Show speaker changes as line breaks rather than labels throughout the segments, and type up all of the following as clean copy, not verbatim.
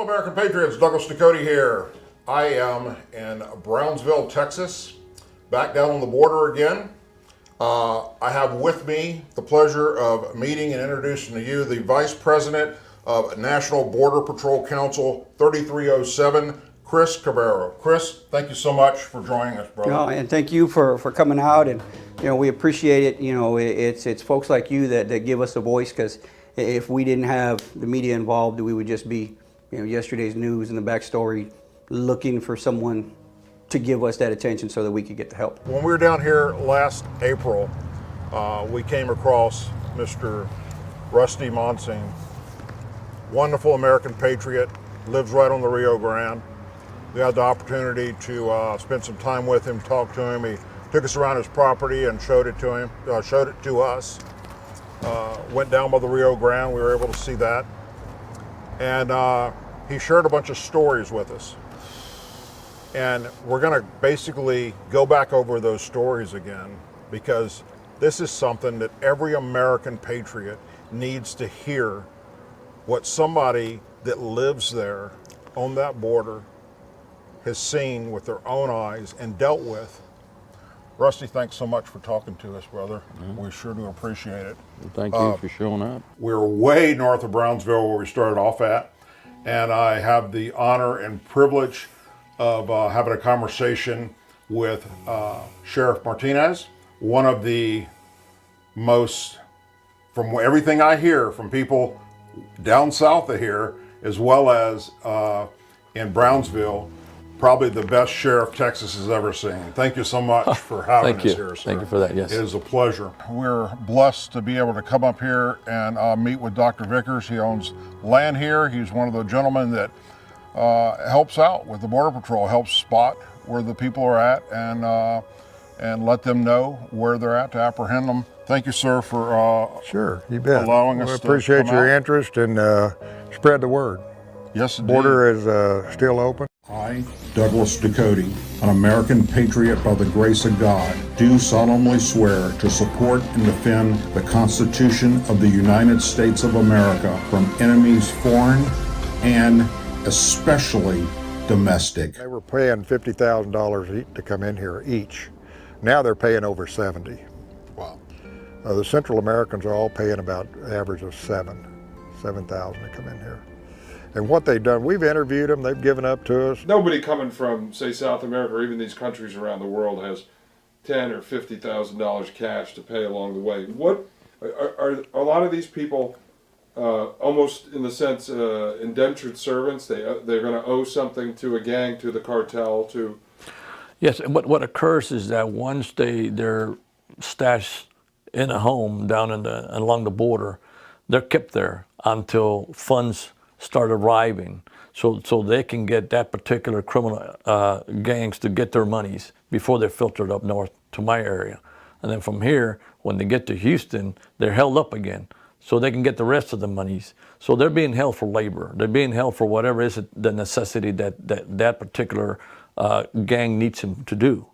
American Patriots, Douglas Ducote here. I am in Brownsville, Texas, back down on the border again. I have with me the pleasure of meeting and introducing to you the Vice President of National Border Patrol Council 3307, Chris Cabrera. Chris, thank you so much for joining us, brother.
No, and thank you for coming out, and we appreciate it. It's folks like you that give us a voice, because if we didn't have the media involved, we would just be yesterday's news and the backstory, looking for someone to give us that attention so that we could get the help.
When we were down here last April, we came across Mr. Rusty Monsing, wonderful American patriot, lives right on the Rio Grande. We had the opportunity to spend some time with him, talk to him. He took us around his property and showed it to him, showed it to us. Went down by the Rio Grande, we were able to see that. And he shared a bunch of stories with us. And we're gonna basically go back over those stories again, because this is something that every American patriot needs to hear, what somebody that lives there on that border has seen with their own eyes and dealt with. Rusty, thanks so much for talking to us, brother. We sure do appreciate it.
Well, thank you for showing up.
We're way north of Brownsville, where we started off at, and I have the honor and privilege of having a conversation with Sheriff Martinez, one of the most, from everything I hear from people down south of here, as well as in Brownsville, probably the best sheriff Texas has ever seen. Thank you so much for having us here, sir.
Thank you for that, yes.
It is a pleasure. We're blessed to be able to come up here and meet with Dr. Vickers. He owns land here. He's one of the gentlemen that helps out with the Border Patrol, helps spot where the people are at and let them know where they're at to apprehend them. Thank you, sir, for
sure, you bet.
allowing us
we
to
appreciate
come
your
out.
interest and spread the word.
Yes, indeed.
Border is still open.
I, Douglas Ducote, an American patriot by the grace of God, do solemnly swear to support and defend the Constitution of the United States of America from enemies foreign and especially domestic.
They were paying $50,000 to come in here each. Now they're paying over 70.
Wow.
The Central Americans are all paying about an average of 7,000 to come in here. And what they've done, we've interviewed them, they've given up to us.
Nobody coming from, say, South America or even these countries around the world has $10,000 or $50,000 cash to pay along the way. What are a lot of these people almost in the sense indentured servants? They're going to owe something to a gang, to the cartel, to.
Yes, and what occurs is that once they're stashed in a home down along the border, they're kept there until funds start arriving, so they can get that particular criminal gangs to get their monies before they're filtered up north to my area. And then from here, when they get to Houston, they're held up again, so they can get the rest of the monies. So they're being held for labor. They're being held for whatever is the necessity that particular gang needs them to do.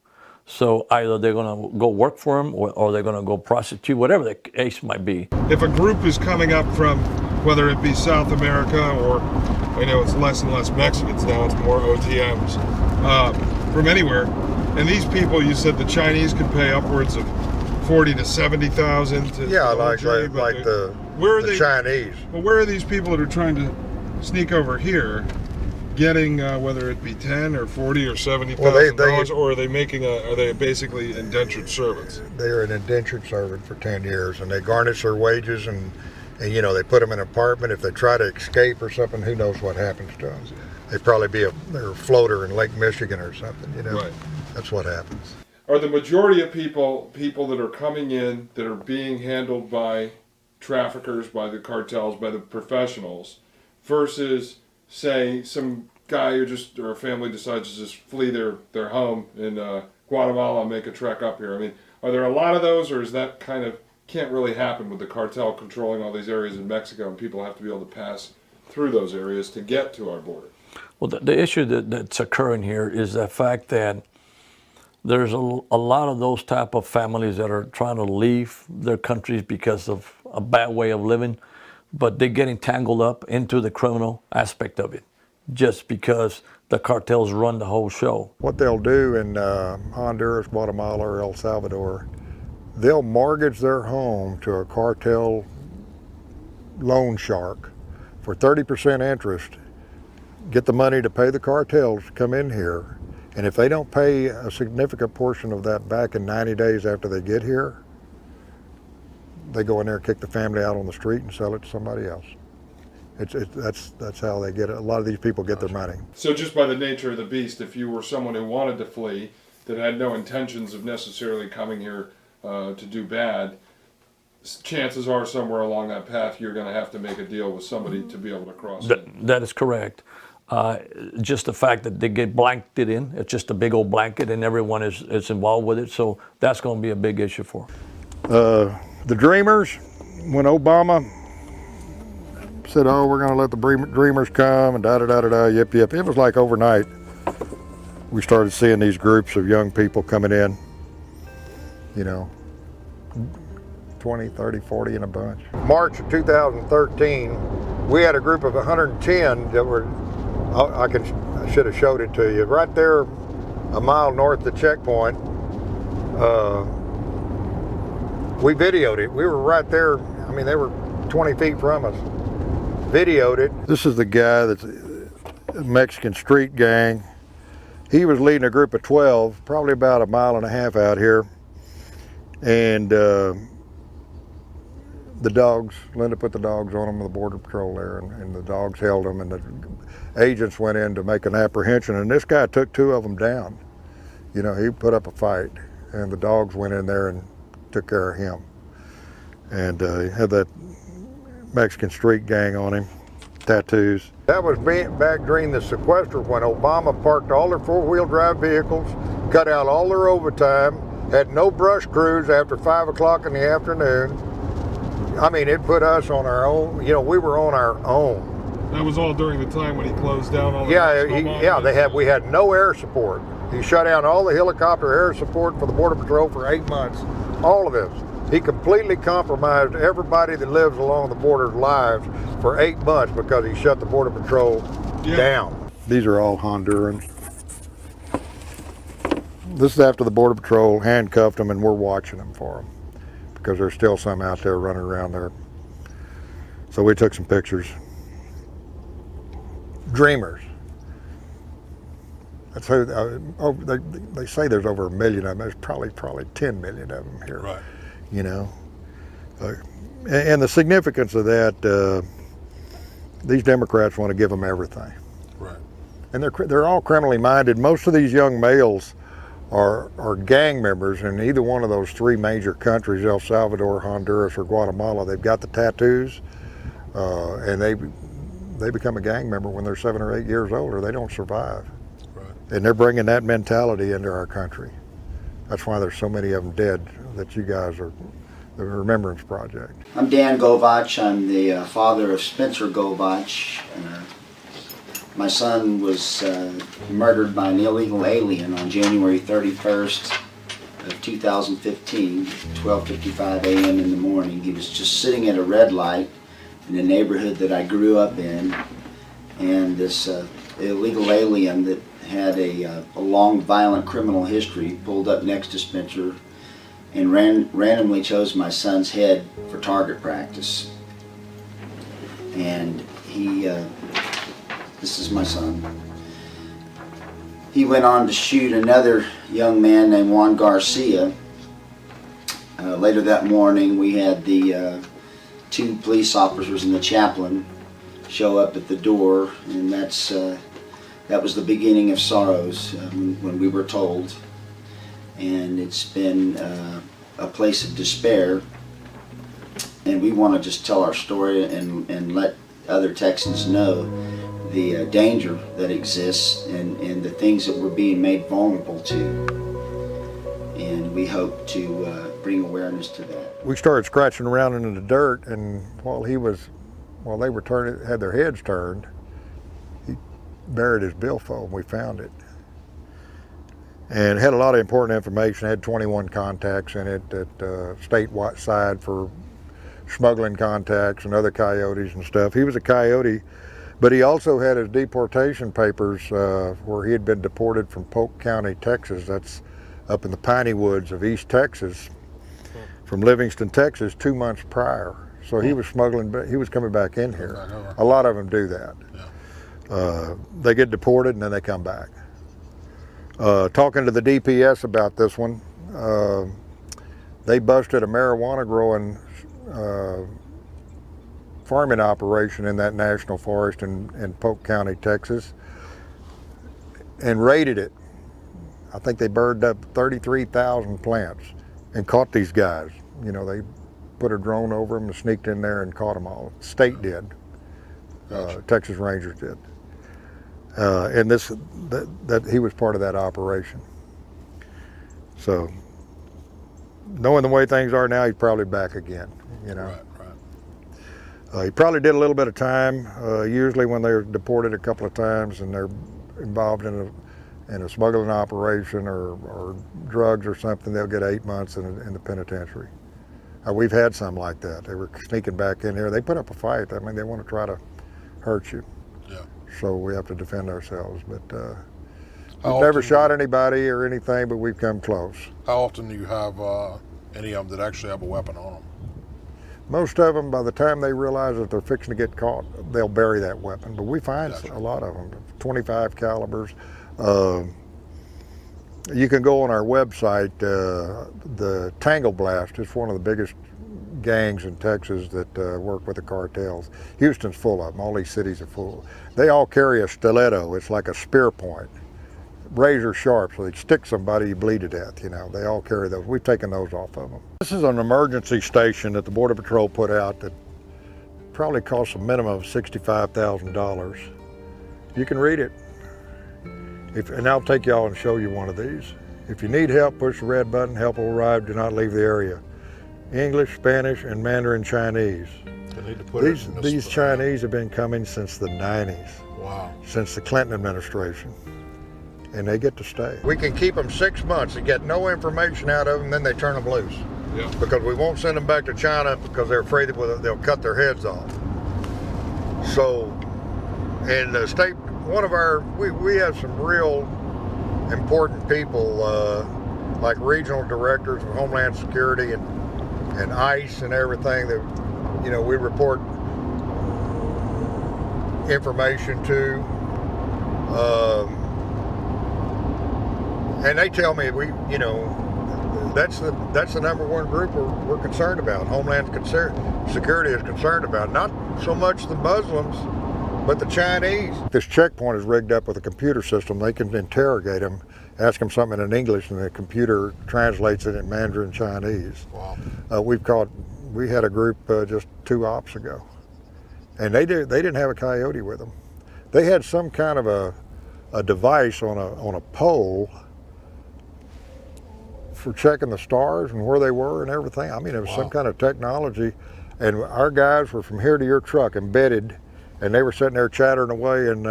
So either they're going to go work for them, or they're going to go prostitute, whatever the case might be.
If a group is coming up from, whether it be South America or, it's less and less Mexicans now, it's more OTMs, from anywhere, and these people, you said the Chinese could pay upwards of 40 to 70,000 to
Like the Chinese.
Well, where are these people that are trying to sneak over here, getting whether it be 10 or 40 or 70,000 dollars, or are they are they basically indentured servants?
They're an indentured servant for 10 years, and they garnish their wages, and they put them in an apartment. If they try to escape or something, who knows what happens to them. They'd probably be they're a floater in Lake Michigan or something,
Right.
That's what happens.
Are the majority of people that are coming in that are being handled by traffickers, by the cartels, by the professionals, versus, say, some guy or a family decides to just flee their home in Guatemala and make a trek up here? Are there a lot of those, or is that kind of can't really happen with the cartel controlling all these areas in Mexico, and people have to be able to pass through those areas to get to our border?
Well, the issue that's occurring here is the fact that there's a lot of those type of families that are trying to leave their countries because of a bad way of living, but they're getting tangled up into the criminal aspect of it. just because the cartels run the whole show.
What they'll do in Honduras, Guatemala, or El Salvador, they'll mortgage their home to a cartel loan shark for 30% interest, get the money to pay the cartels to come in here, and if they don't pay a significant portion of that back in 90 days after they get here, they go in there and kick the family out on the street and sell it to somebody else. That's how they get it. A lot of these people get their money.
So just by the nature of the beast, if you were someone who wanted to flee, that had no intentions of necessarily coming here to do bad, chances are somewhere along that path you're going to have to make a deal with somebody to be able to cross in.
That is correct. Just the fact that they get blanketed in, it's just a big old blanket and everyone is involved with it. So that's going to be a big issue for them.
The Dreamers, when Obama said, oh, we're going to let the Dreamers come and da-da-da-da-da, yip, yip. It was like overnight we started seeing these groups of young people coming in, you know, 20, 30, 40 in a bunch. March of 2013, we had a group of 110 that were, I should have showed it to you, right there a mile north of the checkpoint. We videoed it. We were right there. I mean, they were 20 feet from us. Videoed it. This is the guy that's a Mexican street gang. He was leading a group of 12, probably about a mile and a half out here. And the dogs, Linda put the dogs on them with the Border Patrol there, and the dogs held them, and the agents went in to make an apprehension, and this guy took 2 of them down. You know, he put up a fight, and the dogs went in there and took care of him. And he had that Mexican street gang on him, tattoos. That was back during the sequester when Obama parked all their 4-wheel drive vehicles, cut out all their overtime, had no brush crews after 5 o'clock in the afternoon. I mean, it put us on our own, you know, we were on our own.
That was all during the time when he closed down all the
we had no air support. He shut down all the helicopter air support for the Border Patrol for 8 months, all of this. He completely compromised everybody that lives along the border's lives for 8 months because he shut the Border Patrol down. These are all Hondurans. This is after the Border Patrol handcuffed them, and we're watching them for them because there's still some out there running around there. So we took some pictures. Dreamers. That's who. They say there's over 1 million of them. There's probably 10 million of them here.
Right.
You know, and the significance of that. These Democrats want to give them everything.
Right.
And they're all criminally minded. Most of these young males are gang members in either one of those 3 major countries: El Salvador, Honduras, or Guatemala. They've got the tattoos, and they become a gang member when they're 7 or 8 years old, or they don't survive. And they're bringing that mentality into our country. That's why there's so many of them dead that you guys are the Remembrance Project.
I'm Dan Govach. I'm the father of Spencer Govach. My son was murdered by an illegal alien on January 31st of 2015, 12:55 a.m. in the morning. He was just sitting at a red light in the neighborhood that I grew up in, and this illegal alien that had a long violent criminal history pulled up next to Spencer and randomly chose my son's head for target practice. And this is my son. He went on to shoot another young man named Juan Garcia. Later that morning we had the 2 police officers and the chaplain show up at the door, and that was the beginning of sorrows when we were told. And it's been a place of despair, and we want to just tell our story and let other Texans know the danger that exists and the things that we're being made vulnerable to, and we hope to bring awareness to that.
We started scratching around in the dirt, and while they were had their heads turned, he buried his billfold, and we found it. And it had a lot of important information. It had 21 contacts in it that statewide for smuggling contacts and other coyotes and stuff. He was a coyote But he also had his deportation papers where he had been deported from Polk County, Texas. That's up in the piney woods of East Texas, from Livingston, Texas, 2 months prior. So he was smuggling, he was coming back in here. A lot of them do that. They get deported and then they come back. Talking to the DPS about this one, they busted a marijuana growing farming operation in that national forest in Polk County, Texas, and raided it. I think they burned up 33,000 plants and caught these guys. You know, they put a drone over them and sneaked in there and caught them all. State did. Texas Rangers did. And that he was part of that operation. So, knowing the way things are now, he's probably back again. You know. He probably did a little bit of time. Usually, when they're deported a couple of times and they're involved in a smuggling operation or drugs or something, they'll get 8 months in the penitentiary. We've had some like that. They were sneaking back in here. They put up a fight. I mean, they want to try to hurt you.
Yeah.
So we have to defend ourselves. But we've never shot anybody or anything, but we've come close.
How often do you have any of them that actually have a weapon on them?
Most of them, by the time they realize that they're fixing to get caught, they'll bury that weapon. But we find a lot of them, 25 calibers. You can go on our website. The Tangle Blast is one of the biggest gangs in Texas that work with the cartels. Houston's full of them. All these cities are full. They all carry a stiletto. It's like a spear point, razor sharp, so they stick somebody, you bleed to death. You know, they all carry those. We've taken those off of them. This is an emergency station that the Border Patrol put out that probably costs a minimum of $65,000. You can read it. And I'll take y'all and show you one of these. If you need help, push the red button. Help will arrive. Do not leave the area. English, Spanish, and Mandarin Chinese.
They need to put
These Chinese have been coming since the 90s.
Wow.
Since the Clinton administration. And they get to stay. We can keep them 6 months and get no information out of them, then they turn them loose.
Yeah.
Because we won't send them back to China because they're afraid that they'll cut their heads off. So, in the state, we have some real important people, like regional directors of Homeland Security and ICE and everything that, you know, we report information to. And they tell me that's the number one group we're concerned about. Homeland Security is concerned about. Not so much the Muslims, but the Chinese. This checkpoint is rigged up with a computer system. They can interrogate them, ask them something in English, and the computer translates it in Mandarin Chinese.
Wow.
We had a group just 2 ops ago, and they didn't have a coyote with them. They had some kind of a device on a pole for checking the stars and where they were and everything. I mean, it was some kind of technology, and our guys were from here to your truck embedded, and they were sitting there chattering away in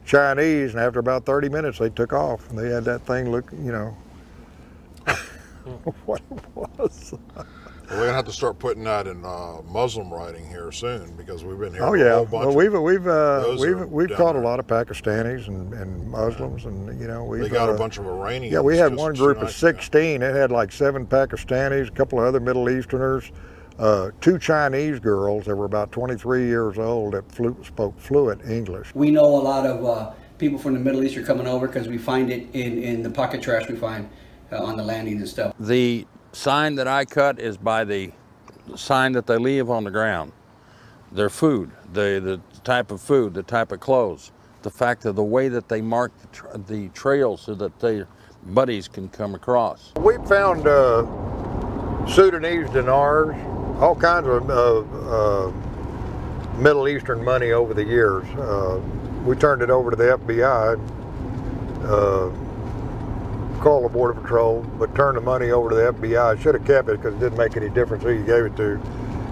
Chinese, and after about 30 minutes they took off, and they had that thing look, you know, what it was.
Well, we're gonna have to start putting that in Muslim writing here soon, because we've been hearing
a
a
whole
bunch.
We've caught a lot of Pakistanis and Muslims, and you know
they got a bunch of Iranians.
Yeah, we had one group of 16. It had like 7 Pakistanis, a couple of other Middle Easterners, 2 Chinese girls that were about 23 years old that spoke fluent English.
We know a lot of people from the Middle East are coming over because we find it in the pocket trash we find on the landing and stuff.
The sign that I cut is by the sign that they leave on the ground. Their food, the type of food, the type of clothes, the fact of the way that they mark the trails so that their buddies can come across.
We found Sudanese dinars, all kinds of Middle Eastern money over the years. We turned it over to the FBI, called the Border Patrol, but turned the money over to the FBI. Should have kept it because it didn't make any difference who you gave it to.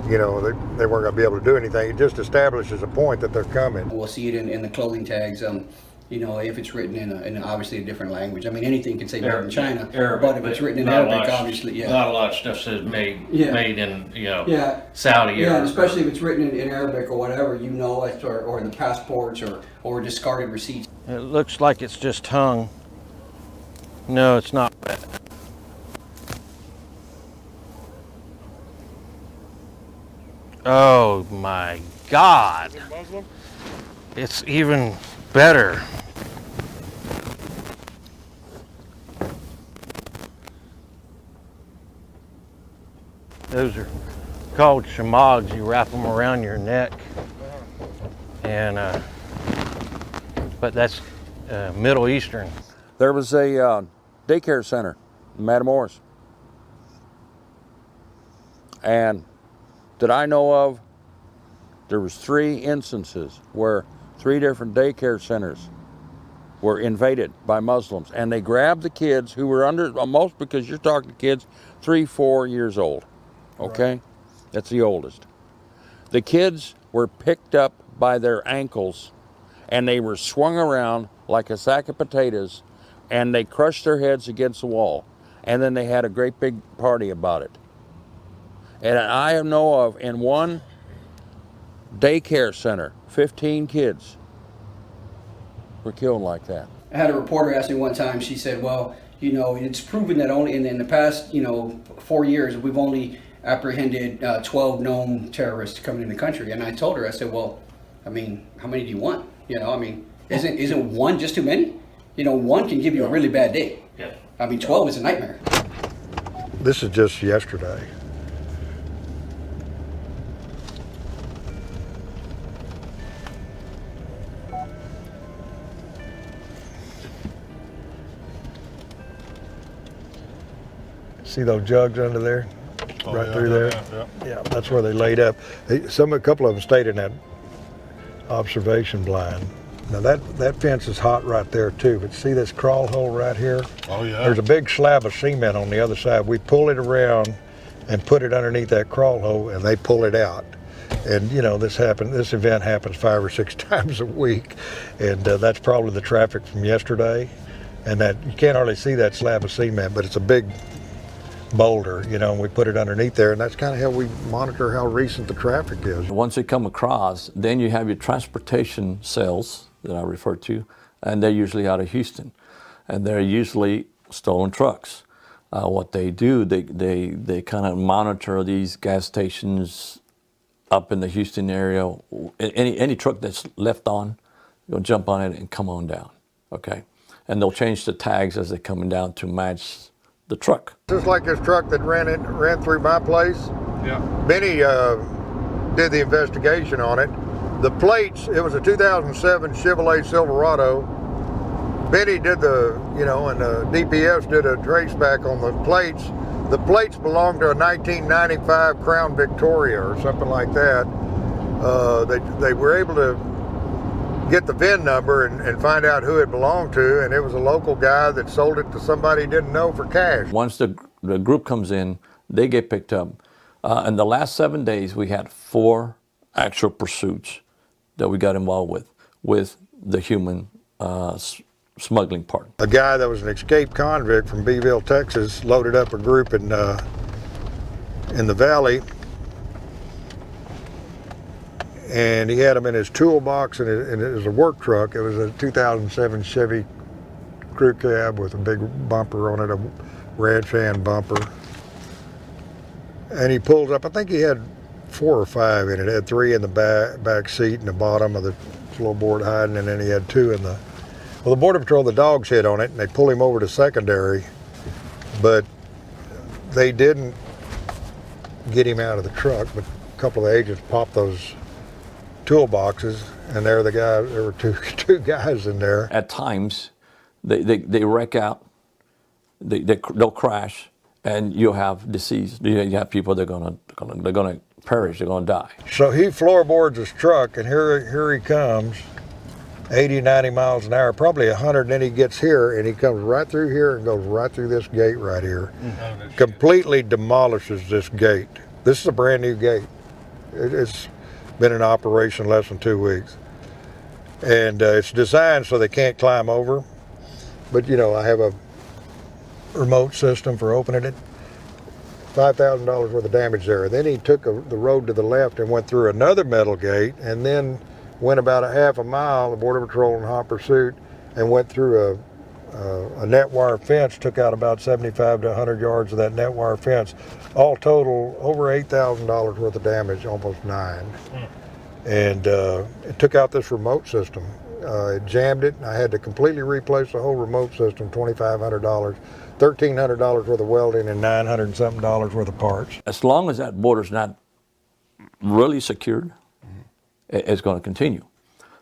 You know, they weren't going to be able to do anything. It just establishes a point that they're coming.
We'll see it in the clothing tags. you know, if it's written in obviously a different language. I mean, anything can say made in China,
Arabic,
but if it's written in
not a lot
Arabic,
of-
obviously, yeah.
Not a lot of stuff says made in, you know,
Yeah.
Saudi
Yeah,
or
and especially if it's written in Arabic or whatever, you know, or the passports or discarded receipts.
It looks like it's just hung. No, it's not wet. Oh my God. It's even better. Those are called shamags. You wrap them around your neck. And, but that's Middle Eastern.
There was a daycare center in Matamoros. And that I know of, there was 3 instances where 3 different daycare centers were invaded by Muslims, and they grabbed the kids who were under, most because you're talking to kids 3-4 years old, okay? Right. That's the oldest. The kids were picked up by their ankles, and they were swung around like a sack of potatoes, and they crushed their heads against the wall, and then they had a great big party about it. And I know of, in one daycare center, 15 kids were killed like that.
I had a reporter ask me one time, she said, well, you know, it's proven that only in the past, you know, 4 years, we've only apprehended 12 known terrorists coming in the country. And I told her, I said, well, I mean, how many do you want? You know, I mean, isn't one just too many? You know, one can give you a really bad day.
Yeah.
I mean, 12 is a nightmare.
This is just yesterday. See those jugs under there? Right through there? Yeah, that's where they laid up. A couple of them stayed in that observation blind. Now that fence is hot right there too, but see this crawl hole right here?
Oh yeah.
There's a big slab of cement on the other side. We pull it around and put it underneath that crawl hole, and they pull it out. And you know, this event happens 5 or 6 times a week, and that's probably the traffic from yesterday. And that you can't hardly see that slab of cement, but it's a big boulder, you know, and we put it underneath there, and that's kind of how we monitor how recent the traffic is.
Once they come across, then you have your transportation cells that I referred to, and they're usually out of Houston, and they're usually stolen trucks. What they do, they kind of monitor these gas stations up in the Houston area. Any truck that's left on, they'll jump on it and come on down, okay? And they'll change the tags as they're coming down to match the truck.
Just like this truck that ran through my place.
Yeah.
Benny did the investigation on it. The plates, it was a 2007 Chevrolet Silverado. Benny did and DPS did a trace back on the plates. The plates belonged to a 1995 Crown Victoria or something like that. They were able to get the VIN number and find out who it belonged to, and it was a local guy that sold it to somebody he didn't know for cash.
Once the group comes in, they get picked up. In the last 7 days, we had 4 actual pursuits that we got involved with the human smuggling part.
A guy that was an escaped convict from Beeville, Texas, loaded up a group in the valley, and he had them in his toolbox, and it was a work truck. It was a 2007 Chevy crew cab with a big bumper on it, a ranch hand bumper. And he pulls up, I think he had 4 or 5 in it. It had 3 in the back seat and the bottom of the floorboard hiding, and then he had 2 in the... Well, the Border Patrol, the dogs hit on it, and they pulled him over to secondary, but they didn't get him out of the truck, but a couple of the agents popped those toolboxes, and there were two guys in there.
At times, they wreck out, they'll crash, and you'll have deceased. You have people that are gonna perish, they're gonna die.
So he floorboards his truck, and here he comes, 80, 90 miles an hour, probably 100, and then he gets here, and he comes right through here and goes right through this gate right here. Completely demolishes this gate. This is a brand new gate. It's been in operation less than 2 weeks. And it's designed so they can't climb over. But you know, I have a remote system for opening it. $5,000 worth of damage there. Then he took the road to the left and went through another metal gate, and then went about a half a mile, the Border Patrol in hot pursuit, and went through a net wire fence, took out about 75 to 100 yards of that net wire fence. All total, over $8,000 worth of damage, almost 9. And it took out this remote system. It jammed it, and I had to completely replace the whole remote system, $2,500. $1,300 worth of welding and $900 and something worth of parts.
As long as that border's not really secured, it's going to continue.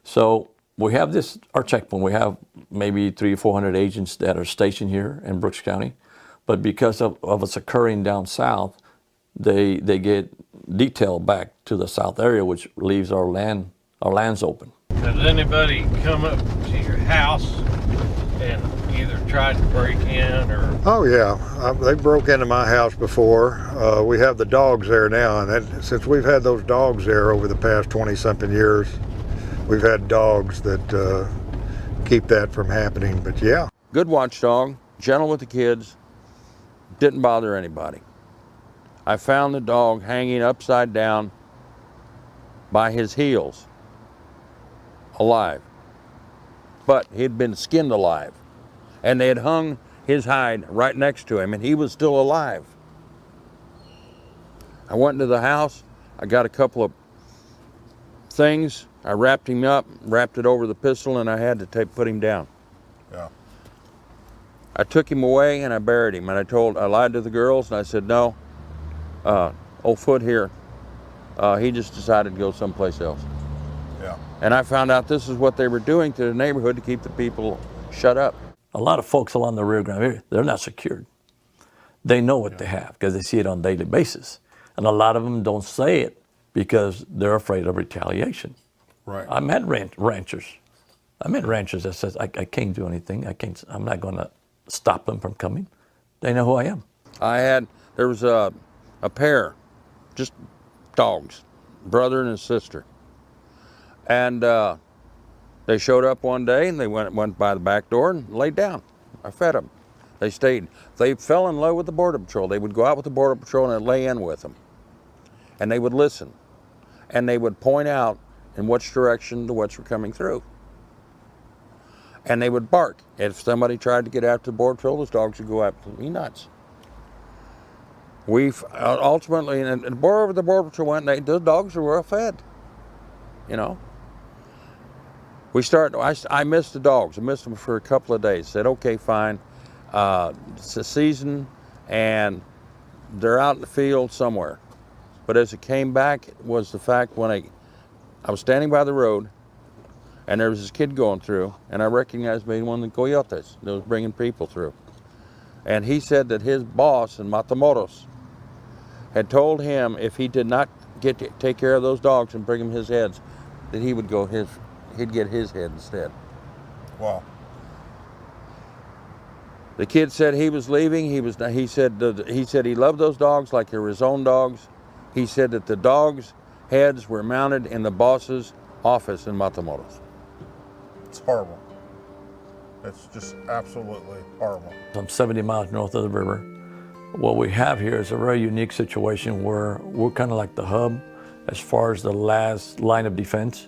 So we have this, our checkpoint, we have maybe 300 or 400 agents that are stationed here in Brooks County, but because of what's occurring down south, they get detail back to the south area, which leaves our lands open.
Has anybody come up to your house and either tried to break in or?
Oh yeah, they broke into my house before. We have the dogs there now, and since we've had those dogs there over the past 20-something years, we've had dogs that keep that from happening, but yeah.
Good watchdog, gentle with the kids, didn't bother anybody. I found the dog hanging upside down by his heels, alive. But he'd been skinned alive. And they had hung his hide right next to him, and he was still alive. I went into the house, I got a couple of things, I wrapped him up, wrapped it over the pistol, and I had to put him down.
Yeah.
I took him away and I buried him, and I lied to the girls, and I said, no, old Foot here, he just decided to go someplace else.
Yeah.
And I found out this is what they were doing to the neighborhood to keep the people shut up.
A lot of folks along the rear ground area, they're not secured. They know what they have because they see it on a daily basis. And a lot of them don't say it because they're afraid of retaliation.
Right.
I met ranchers. I met ranchers that says, I can't do anything. I'm not going to stop them from coming. They know who I am.
There was a pair, just dogs, brother and his sister. And they showed up one day and they went by the back door and laid down. I fed them. They stayed. They fell in love with the Border Patrol. They would go out with the Border Patrol and they'd lay in with them. And they would listen. And they would point out in which direction the wets were coming through. And they would bark. If somebody tried to get after the Border Patrol, those dogs would go absolutely nuts. We've ultimately, and the Border Patrol went, those dogs were well fed, you know. I missed the dogs. I missed them for a couple of days. Said, okay, fine. It's a season and they're out in the field somewhere. But as it came back was the fact when I was standing by the road and there was this kid going through and I recognized maybe one of the coyotes that was bringing people through. And he said that his boss in Matamoros had told him if he did not take care of those dogs and bring him his heads, that he'd get his head instead.
Wow.
The kid said he was leaving. He said he loved those dogs like they were his own dogs. He said that the dogs' heads were mounted in the boss's office in Matamoros.
It's horrible. It's just absolutely horrible.
I'm 70 miles north of the river. What we have here is a very unique situation where we're kind of like the hub as far as the last line of defense.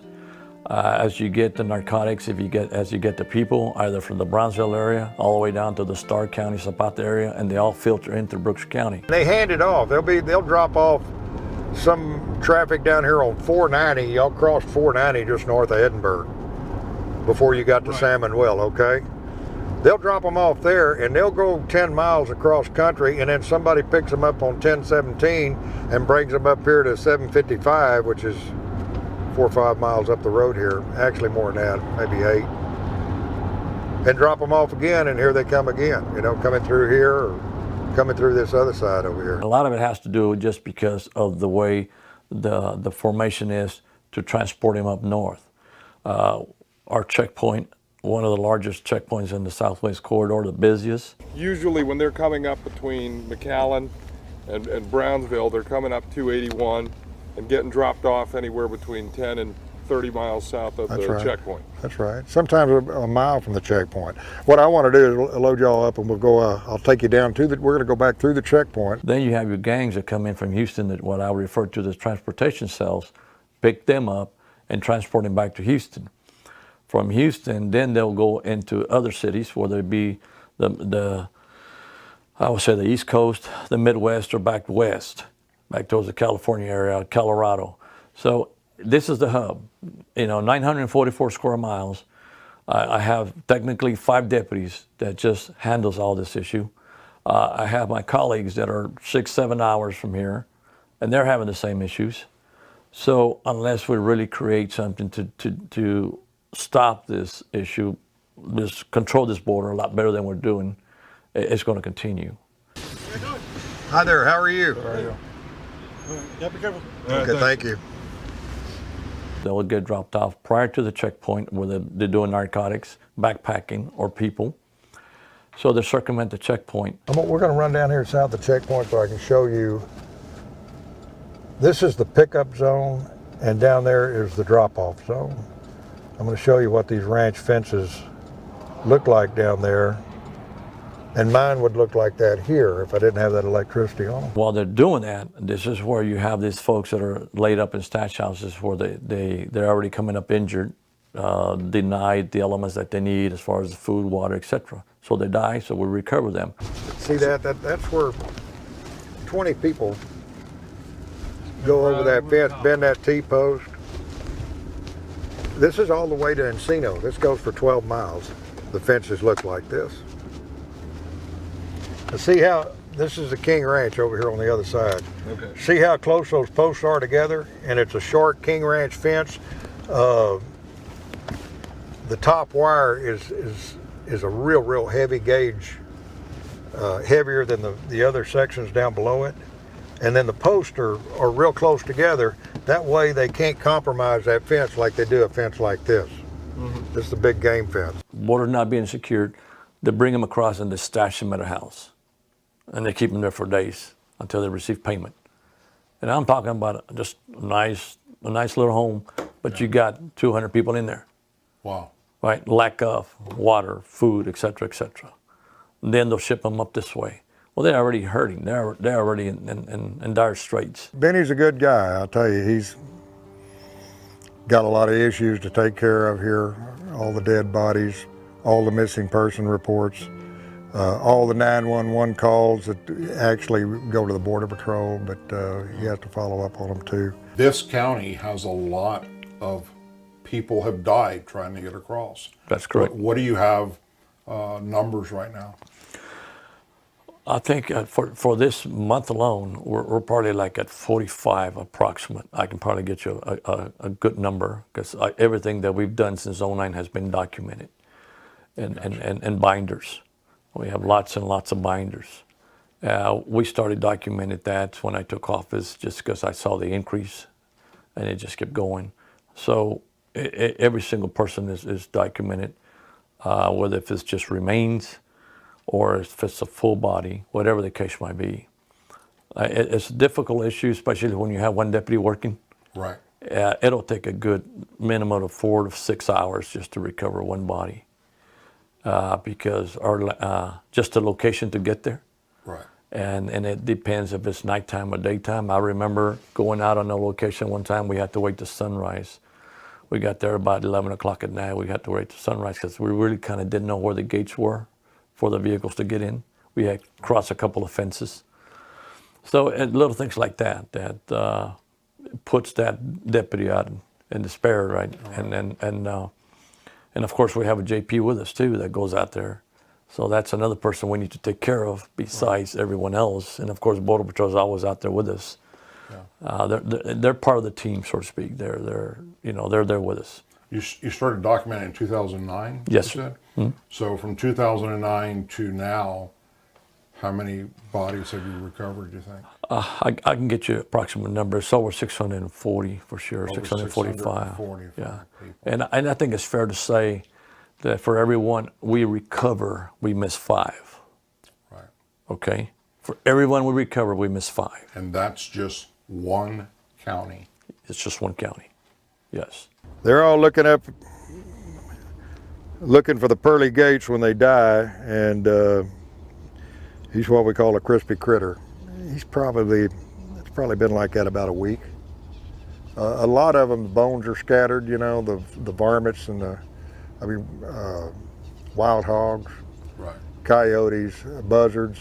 As you get the narcotics, as you get the people, either from the Brownsville area all the way down to the Starr County, Zapata area, and they all filter into Brooks County.
They hand it off. They'll drop off some traffic down here on 490. Y'all crossed 490 just north of Edinburgh before you got to Salmon Well, okay? They'll drop them off there and they'll go 10 miles across country and then somebody picks them up on 1017 and brings them up here to 755, which is 4 or 5 miles up the road here. Actually more than that, maybe 8. And drop them off again and here they come again, you know, coming through here or coming through this other side over here.
A lot of it has to do just because of the way the formation is to transport him up north. Our checkpoint, one of the largest checkpoints in the Southwest Corridor, the busiest.
Usually when they're coming up between McAllen and Brownsville, they're coming up 281 and getting dropped off anywhere between 10 and 30 miles south of
That's
the
right.
checkpoint.
That's right. Sometimes a mile from the checkpoint. What I want to do is load y'all up, and we'll go. I'll take you down to the. We're going to go back through the checkpoint.
Then you have your gangs that come in from Houston, that what I refer to as transportation cells, pick them up and transport them back to Houston. From Houston, then they'll go into other cities, whether it be I would say the East Coast, the Midwest, or back west, back towards the California area, Colorado. So this is the hub. 944 square miles. I have technically 5 deputies that just handles all this issue. I have my colleagues that are 6-7 hours from here, and they're having the same issues. So unless we really create something to stop this issue, control this border a lot better than we're doing, it's going to continue.
Hi there. How are you?
How are you?
Yeah, be careful.
Okay. Thank you.
They'll get dropped off prior to the checkpoint where they're doing narcotics, backpacking, or people. So they circumvent the checkpoint.
We're going to run down here south of the checkpoint so I can show you. This is the pickup zone, and down there is the drop-off zone. I'm going to show you what these ranch fences look like down there. And mine would look like that here if I didn't have that electricity on them.
While they're doing that, this is where you have these folks that are laid up in stash houses where they're already coming up injured, denied the elements that they need as far as the food, water, etc. So they die, so we recover them.
See that's where 20 people go over that fence, bend that T-post. This is all the way to Encino. This goes for 12 miles. The fences look like this. Now see how, this is the King Ranch over here on the other side.
Okay.
See how close those posts are together? And it's a short King Ranch fence. The top wire is a real heavy gauge, heavier than the other sections down below it. And then the posts are real close together. That way they can't compromise that fence like they do a fence like this. Mm-hmm. This is a big game fence.
Border not being secured, they bring them across and they stash them at a house. And they keep them there for days until they receive payment. And I'm talking about just a nice little home, but you got 200 people in there.
Wow.
Right? Lack of water, food, etc., etc. Then they'll ship them up this way. Well, they're already hurting. They're already in dire straits.
Benny's a good guy, I'll tell you. He's got a lot of issues to take care of here. All the dead bodies, all the missing person reports, all the 911 calls that actually go to the Border Patrol, but you have to follow up on them too.
This county has a lot of people have died trying to get across.
That's correct.
What do you have numbers right now?
I think for this month alone, we're probably like at 45 approximate. I can probably get you a good number because everything that we've done since 09 has been documented and binders. We have lots and lots of binders. We started documenting that when I took office just because I saw the increase and it just kept going. So every single person is documented, whether if it's just remains or if it's a full body, whatever the case might be. It's a difficult issue, especially when you have one deputy working.
Right.
It'll take a good minimum of 4 to 6 hours just to recover one body. Because just the location to get there.
Right.
And it depends if it's nighttime or daytime. I remember going out on a location one time, we had to wait till sunrise. We got there about 11 o'clock at night. We had to wait till sunrise because we really kind of didn't know where the gates were for the vehicles to get in. We had crossed a couple of fences. So little things like that puts that deputy out in despair, right? And of course, we have a JP with us too that goes out there. So that's another person we need to take care of besides everyone else. And of course, Border Patrol is always out there with us. Yeah. They're part of the team, so to speak. They're there with us.
You started documenting in 2009?
Yes,
you
sir.
said?
Mm-hmm.
So from 2009 to now, how many bodies have you recovered, do you think?
I can get you an approximate number. It's over 640 for sure,
Over
645.
645
Yeah.
people.
And I think it's fair to say that for every one we recover, we miss 5.
Right.
Okay? For everyone we recover, we miss 5.
And that's just one county.
It's just one county. Yes.
They're all looking up, looking for the pearly gates when they die, and he's what we call a crispy critter. It's probably been like that about a week. A lot of them, the bones are scattered, you know, the varmints and wild hogs,
Right.
coyotes, buzzards,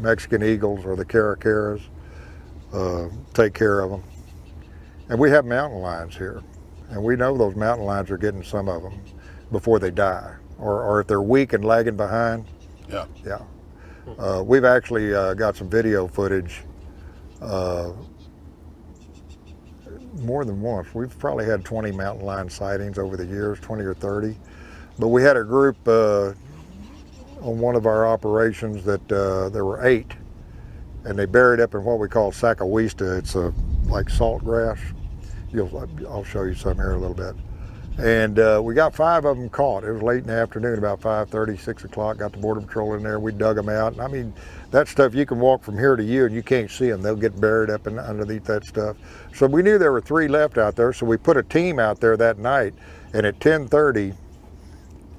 Mexican eagles, or the caracaras, take care of them. And we have mountain lions here, and we know those mountain lions are getting some of them before they die, or if they're weak and lagging behind.
Yeah.
Yeah. We've actually got some video footage more than once. We've probably had 20 mountain lion sightings over the years, 20 or 30. But we had a group on one of our operations that there were 8, and they buried up in what we call Sacawista. It's like salt grass. I'll show you some here in a little bit. And we got 5 of them caught. It was late in the afternoon, about 5:30, 6 o'clock. Got the Border Patrol in there. We dug them out. And I mean, that stuff, you can walk from here to you and you can't see them. They'll get buried up underneath that stuff. So we knew there were 3 left out there. So we put a team out there that night. And at 10:30,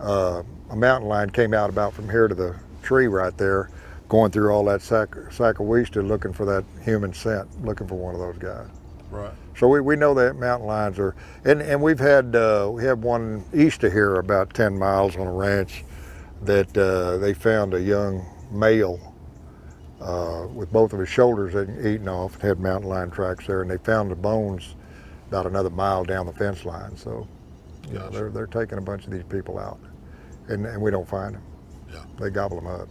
a mountain lion came out about from here to the tree right there, going through all that Sacawista looking for that human scent, looking for one of those guys.
Right.
So we know that mountain lions are, and we have one east of here about 10 miles on a ranch that they found a young male with both of his shoulders eaten off, and had mountain lion tracks there, and they found the bones about another mile down the fence line. So you know, they're taking a bunch of these people out, and we don't find them.
Yeah.
They gobble them up.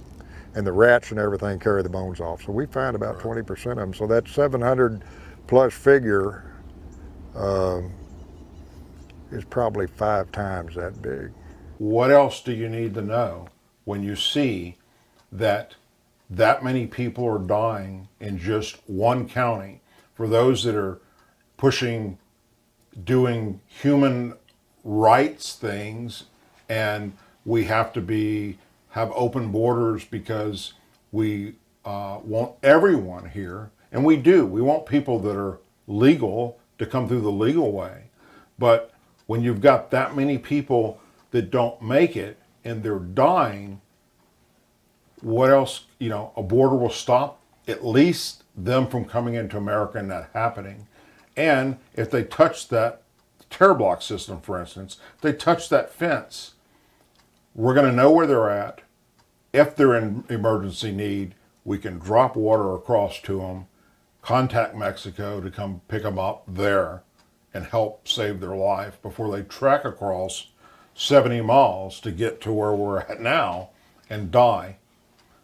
And the rats and everything carry the bones off. So we find about 20% of them. So that 700 plus figure is probably 5 times that big.
What else do you need to know when you see that many people are dying in just one county? For those that are pushing, doing human rights things, and we have to have open borders because we want everyone here, and we do. We want people that are legal to come through the legal way. But when you've got that many people that don't make it and they're dying, what else, you know, a border will stop at least them from coming into America and that happening. And if they touch that terror block system, for instance, if they touch that fence, we're going to know where they're at. If they're in emergency need, we can drop water across to them, contact Mexico to come pick them up there and help save their life before they trek across 70 miles to get to where we're at now and die.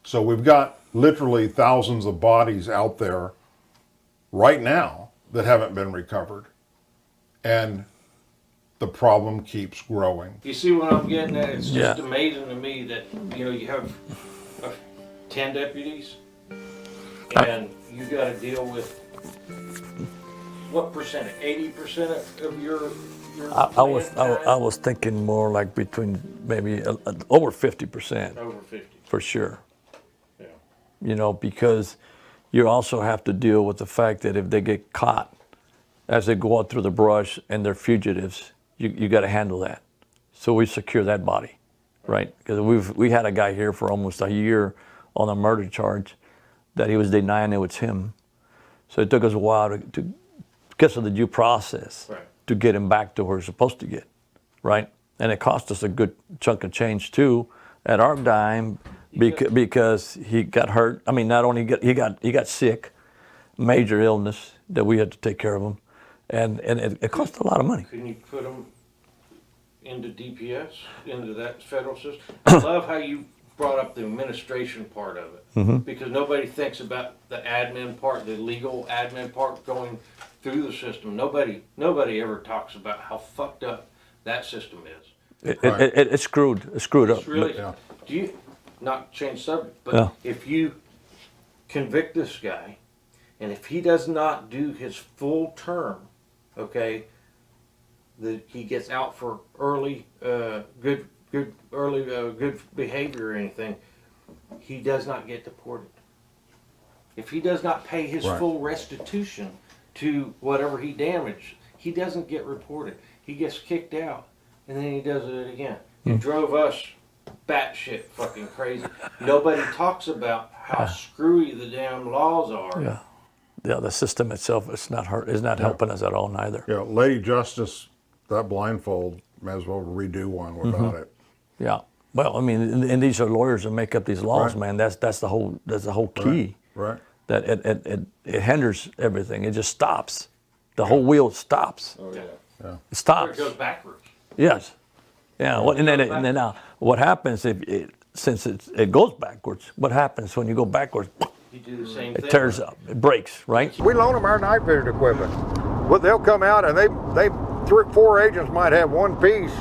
So we've got literally thousands of bodies out there right now that haven't been recovered. And the problem keeps growing.
You see what I'm getting at? It's just
Yeah.
amazing to me that, you know, you have 10 deputies and you got to deal with what percentage? 80% of your
I was thinking more like between maybe over 50%.
over 50.
For sure.
Yeah.
You know, because you also have to deal with the fact that if they get caught as they go out through the brush and they're fugitives, you got to handle that. So we secure that body, right? Because we had a guy here for almost a year on a murder charge that he was denying it was him. So it took us a while to because of the due process,
Right.
to get him back to where he's supposed to get, right? And it cost us a good chunk of change too at our dime because he got hurt. I mean, not only he got sick, major illness that we had to take care of him, and it cost a lot of money.
Couldn't you put them into DPS, into that federal system? I love how you brought up the administration part of it, because nobody thinks about the admin part, the legal admin part going through the system. Nobody ever talks about how fucked up that system is.
It's screwed. It's screwed up.
It's really,
Yeah.
do you, not change subject, but
Yeah.
if you convict this guy, and if he does not do his full term, okay, he gets out for early good behavior or anything, he does not get deported. If he does not pay his
Right.
full restitution to whatever he damaged, he doesn't get reported. he gets kicked out, and then he does it again. It drove us batshit fucking crazy. Nobody talks about how screwy the damn laws are.
Yeah. Yeah, the system itself is not helping us at all neither.
Yeah, Lady Justice, that blindfold, may as well redo one without it.
Yeah. Well, I mean, and these are lawyers that make up these laws,
Right.
man. That's the whole key.
Right.
That it hinders everything. It just stops. The whole wheel stops.
Oh, yeah.
It
Or
stops.
it goes backwards.
Yes. Yeah. Well, and then now, what happens since it goes backwards? What happens when you go backwards?
You do the same thing.
It tears up. It breaks. Right.
We loan them our night vision equipment. Well, they'll come out and they 4 agents might have one piece,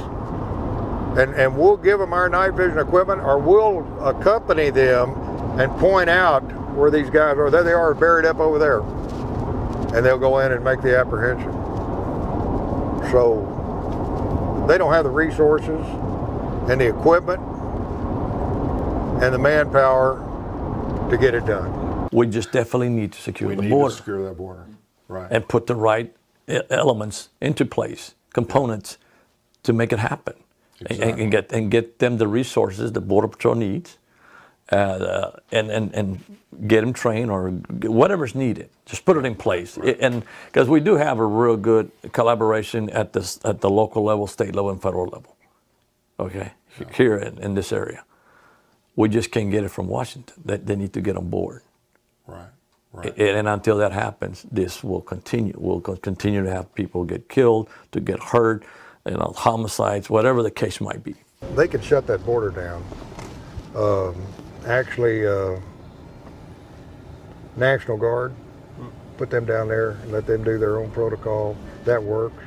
and we'll give them our night vision equipment, or we'll accompany them and point out where these guys are. There they are, buried up over there, and they'll go in and make the apprehension. So they don't have the resources and the equipment and the manpower to get it done.
We just definitely need to secure
We
the
need
border
to secure that border. Right.
and put the right elements into place, components, to make it happen,
Exactly.
and get them the resources the Border Patrol needs, and get them trained or whatever's needed. Just put it in place, and because we do have a real good collaboration at the local level, state level, and federal level. Okay, here in this area, we just can't get it from Washington. They need to get on board.
Right. Right.
And until that happens, this will continue. We'll continue to have people get killed, to get hurt, homicides, whatever the case might be.
They could shut that border down. Actually, National Guard, put them down there and let them do their own protocol. That works.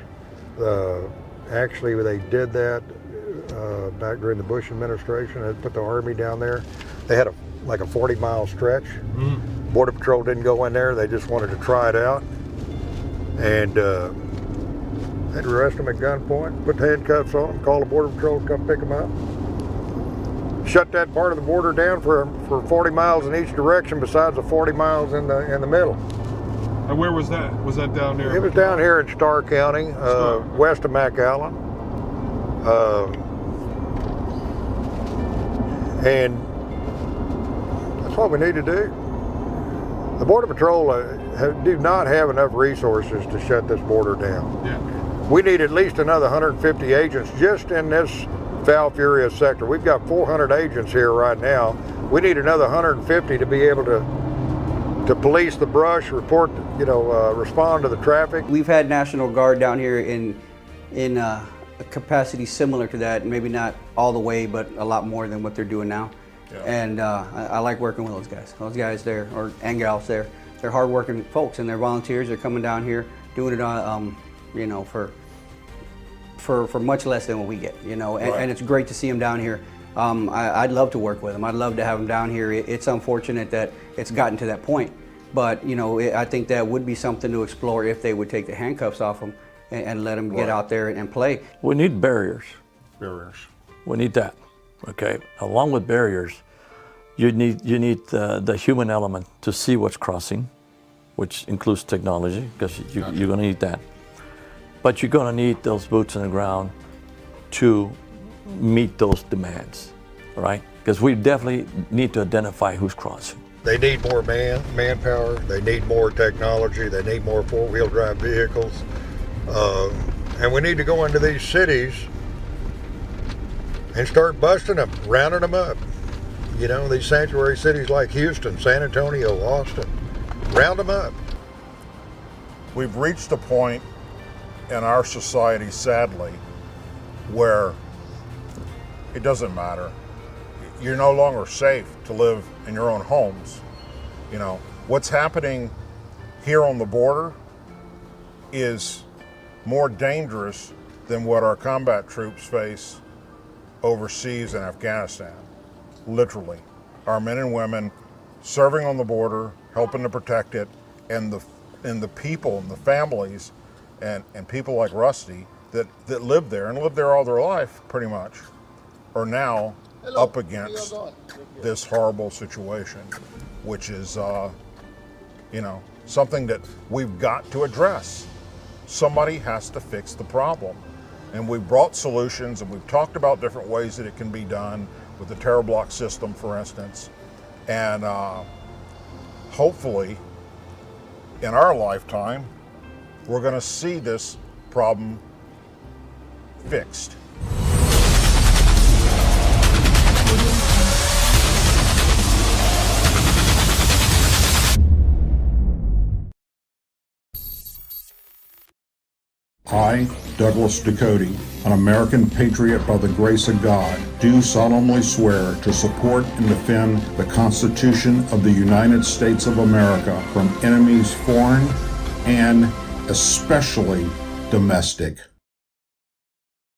Actually, they did that back during the Bush administration. They put the Army down there. They had like a 40-mile stretch. Border Patrol didn't go in there. They just wanted to try it out. And they'd arrest them at gunpoint, put the handcuffs on them, call the Border Patrol to come pick them up. Shut that part of the border down for 40 miles in each direction, besides the 40 miles in the middle.
And where was that? Was that down there?
It was down here in Starr County, west of McAllen. And that's what we need to do. The Border Patrol do not have enough resources to shut this border down.
Yeah.
We need at least another 150 agents just in this Val Furious sector. We've got 400 agents here right now. We need another 150 to be able to police the brush, report, respond to the traffic.
We've had National Guard down here in a capacity similar to that, maybe not all the way, but a lot more than what they're doing now. Yeah. And I like working with those guys. Those guys there, and gals there, they're hardworking folks, and they're volunteers. They're coming down here, doing it for much less than what we get, and it's great to see them down here. I'd love to work with them. I'd love to have them down here. It's unfortunate that it's gotten to that point, but I think that would be something to explore if they would take the handcuffs off them and let them get out there and play.
We need barriers.
Barriers.
We need that. Okay. Along with barriers, you need the human element to see what's crossing, which includes technology, because you're going to need that. But you're going to need those boots on the ground to meet those demands, right? Because we definitely need to identify who's crossing.
They need more manpower. They need more technology. They need more four-wheel drive vehicles. And we need to go into these cities and start busting them, rounding them up. These sanctuary cities like Houston, San Antonio, Austin, round them up.
We've reached a point in our society, sadly, where it doesn't matter. You're no longer safe to live in your own homes. What's happening here on the border is more dangerous than what our combat troops face overseas in Afghanistan. Literally. Our men and women serving on the border, helping to protect it, and the people and the families and people like Rusty that live there and lived there all their life pretty much are now up against this horrible situation, which is something that we've got to address. Somebody has to fix the problem. And we've brought solutions, and we've talked about different ways that it can be done with the terror block system, for instance. And hopefully, in our lifetime, we're going to see this problem fixed.
I, Douglas Ducote, an American patriot by the grace of God, do solemnly swear to support and defend the Constitution of the United States of America from enemies foreign and especially domestic.